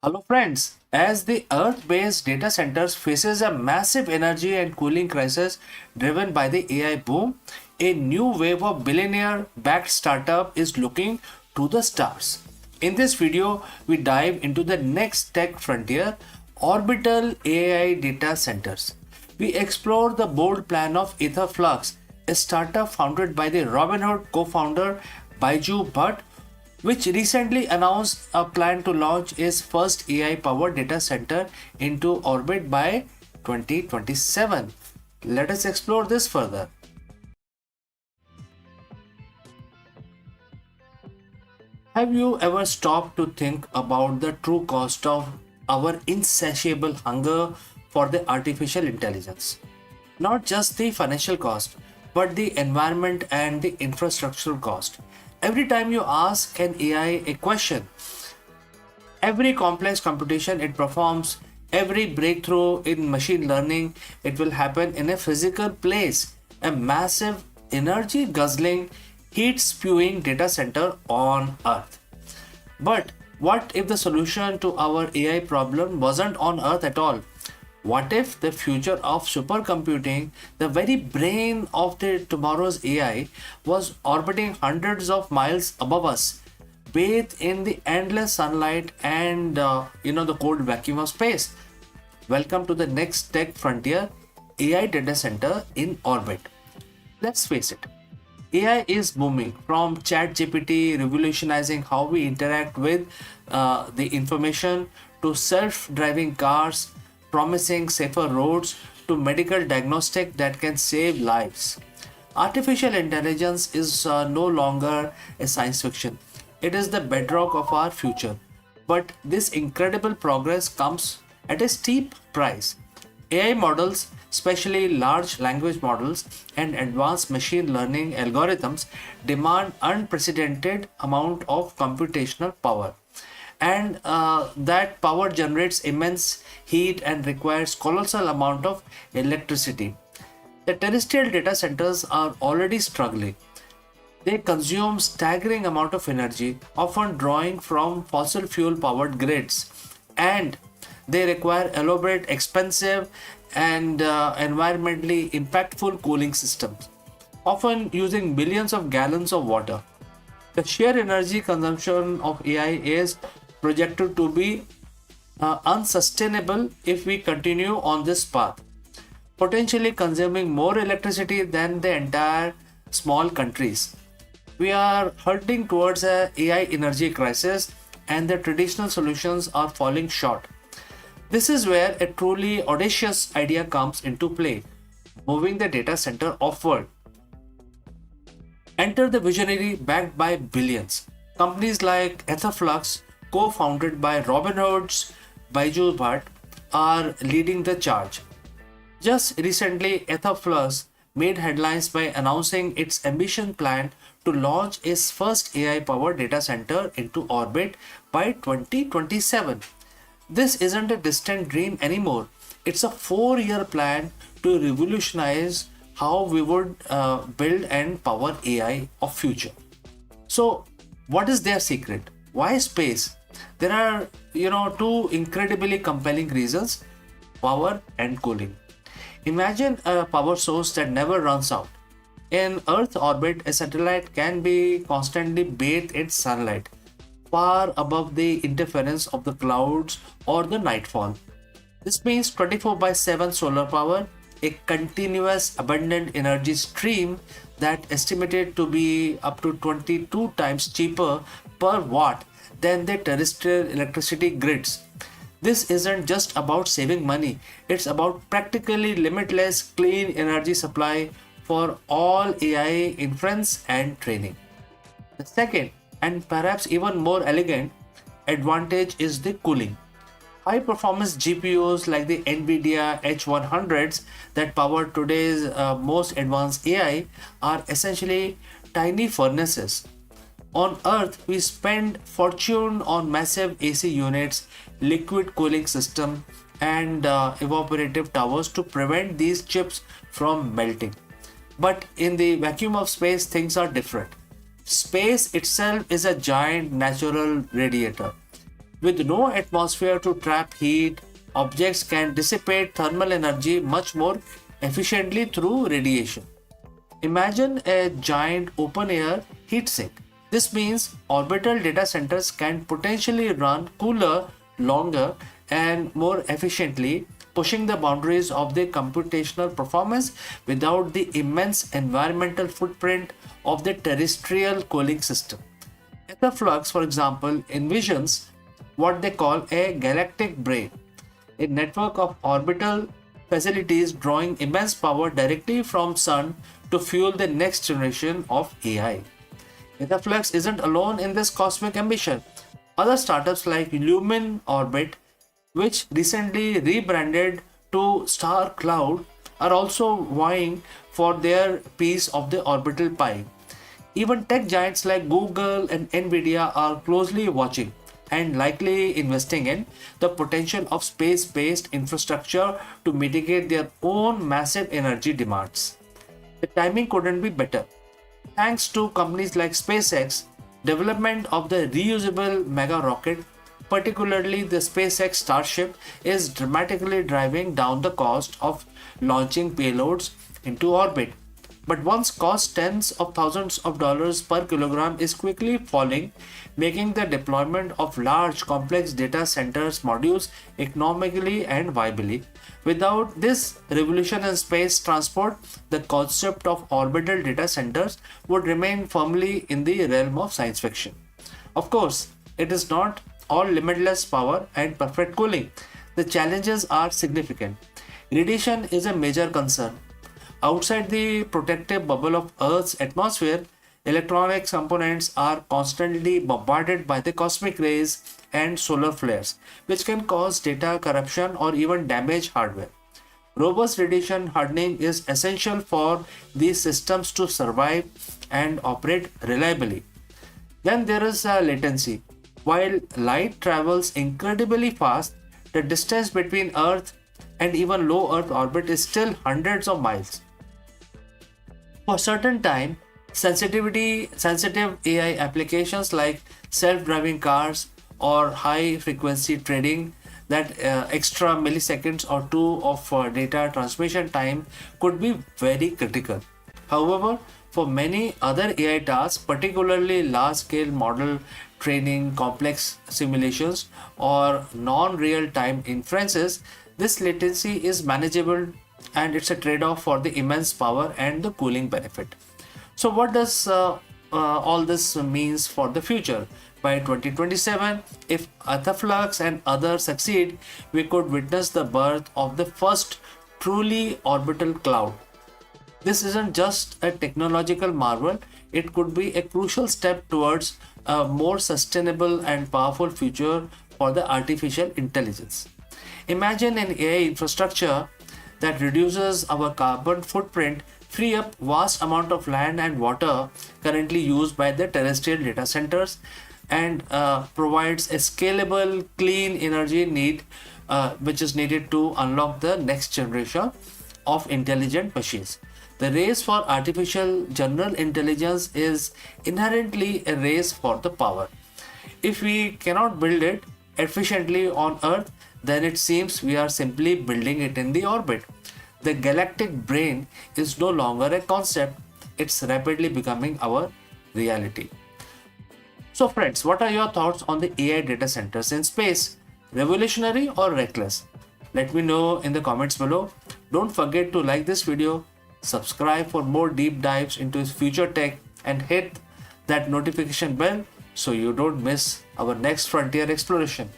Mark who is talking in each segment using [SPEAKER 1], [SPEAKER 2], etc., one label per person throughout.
[SPEAKER 1] Hello friends, as the Earth-based data centers faces a massive energy and cooling crisis driven by the AI boom, a new wave of billionaire-backed startup is looking to the stars. In this video, we dive into the next tech frontier, orbital AI data centers. We explore the bold plan of Etherflux, a startup founded by the Robinhood co-founder Baiju Bhatt, which recently announced a plan to launch its first AI-powered data center into orbit by 2027. Let us explore this further. Have you ever stopped to think about the true cost of our insatiable hunger for the artificial intelligence? Not just the financial cost, but the environment and the infrastructural cost. Every time you ask an AI a question, every complex computation it performs, every breakthrough in machine learning, it will happen in a physical place, a massive energy guzzling, heat spewing data center on Earth. But what if the solution to our AI problem wasn't on Earth at all? What if the future of supercomputing, the very brain of the tomorrow's AI, was orbiting hundreds of miles above us, bathed in the endless sunlight and the cold vacuum of space? Welcome to the next tech frontier, AI data center in orbit. Let's face it, AI is booming from ChatGPT revolutionizing how we interact with the information to self-driving cars promising safer roads to medical diagnostic that can save lives. Artificial intelligence is no longer a science fiction. It is the bedrock of our future. But this incredible progress comes at a steep price. AI models, especially large language models and advanced machine learning algorithms, demand unprecedented amount of computational power. And that power generates immense heat and requires colossal amount of electricity. The terrestrial data centers are already struggling. They consume staggering amount of energy, often drawing from fossil fuel powered grids, and they require elaborate, expensive, and environmentally impactful cooling systems, often using billions of gallons of water. The sheer energy consumption of AI is projected to be unsustainable if we continue on this path, potentially consuming more electricity than the entire small countries. We are heading towards a AI energy crisis and the traditional solutions are falling short. This is where a truly audacious idea comes into play, moving the data center offward. Enter the visionary backed by billions. Companies like Etherflux, co-founded by Robinhood's Baiju Bhatt, are leading the charge. Just recently, Etherflux made headlines by announcing its ambition plan to launch its first AI-powered data center into orbit by 2027. This isn't a distant dream anymore. It's a 4-year plan to revolutionize how we would build and power AI of future. So, what is their secret? Why space? There are, two incredibly compelling reasons: power and cooling. Imagine a power source that never runs out. In Earth orbit, a satellite can be constantly bathed in sunlight, far above the interference of the clouds or the nightfall. This means 24 by 7 solar power, a continuous abundant energy stream that estimated to be up to 22 times cheaper per watt than the terrestrial electricity grids. This isn't just about saving money, it's about practically limitless clean energy supply for all AI inference and training. The second, and perhaps even more elegant, advantage is the cooling. High performance GPUs like the NVIDIA H100s that power today's most advanced AI are essentially tiny furnaces. On Earth, we spend fortune on massive AC units, liquid cooling system, and evaporative towers to prevent these chips from melting. But in the vacuum of space, things are different. Space itself is a giant natural radiator. With no atmosphere to trap heat, objects can dissipate thermal energy much more efficiently through radiation. Imagine a giant open air heat sink. This means orbital data centers can potentially run cooler, longer, and more efficiently, pushing the boundaries of the computational performance without the immense environmental footprint of the terrestrial cooling system. Etherflux, for example, envisions what they call a galactic brain, a network of orbital facilities drawing immense power directly from sun to fuel the next generation of AI. Etherflux isn't alone in this cosmic ambition. Other startups like Lumen Orbit, which recently rebranded to Star Cloud, are also vying for their piece of the orbital pie. Even tech giants like Google and Nvidia are closely watching and likely investing in the potential of space-based infrastructure to mitigate their own massive energy demands. The timing couldn't be better. Thanks to companies like SpaceX, development of the reusable mega rocket, particularly the SpaceX Starship, is dramatically driving down the cost of launching payloads into orbit. But once cost tens of thousands of dollars per kilogram is quickly falling, making the deployment of large complex data centers modules economically and viably. Without this revolution in space transport, the concept of orbital data centers would remain firmly in the realm of science fiction. Of course, it is not all limitless power and perfect cooling. The challenges are significant. Radiation is a major concern. Outside the protective bubble of Earth's atmosphere, electronics components are constantly bombarded by the cosmic rays and solar flares, which can cause data corruption or even damage hardware. Robust radiation hardening is essential for these systems to survive and operate reliably. Then there is latency. While light travels incredibly fast, the distance between Earth and even low Earth orbit is still hundreds of miles. For certain time sensitive AI applications like self-driving cars or high-frequency trading, that extra milliseconds or two of data transmission time could be very critical. However, for many other AI tasks, particularly large-scale model training, complex simulations, or non-real-time inferences, this latency is manageable and it's a trade-off for the immense power and the cooling benefit. So what does all this means for the future? By 2027, if Etherflux and others succeed, we could witness the birth of the first truly orbital cloud. This isn't just a technological marvel, it could be a crucial step towards a more sustainable and powerful future for the artificial intelligence. Imagine an AI infrastructure that reduces our carbon footprint, free up vast amount of land and water currently used by the terrestrial data centers, and provides a scalable clean energy need which is needed to unlock the next generation of intelligent machines. The race for artificial general intelligence is inherently a race for the power. If we cannot build it efficiently on Earth, then it seems we are simply building it in the orbit. The galactic brain is no longer a concept, it's rapidly becoming our reality. So friends, what are your thoughts on the AI data centers in space? Revolutionary or reckless? Let me know in the comments below. Don't forget to like this video, subscribe for more deep dives into future tech, and hit that notification bell so you don't miss our next frontier exploration.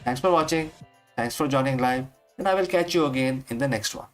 [SPEAKER 1] Thanks for watching, thanks for joining live, and I will catch you again in the next one.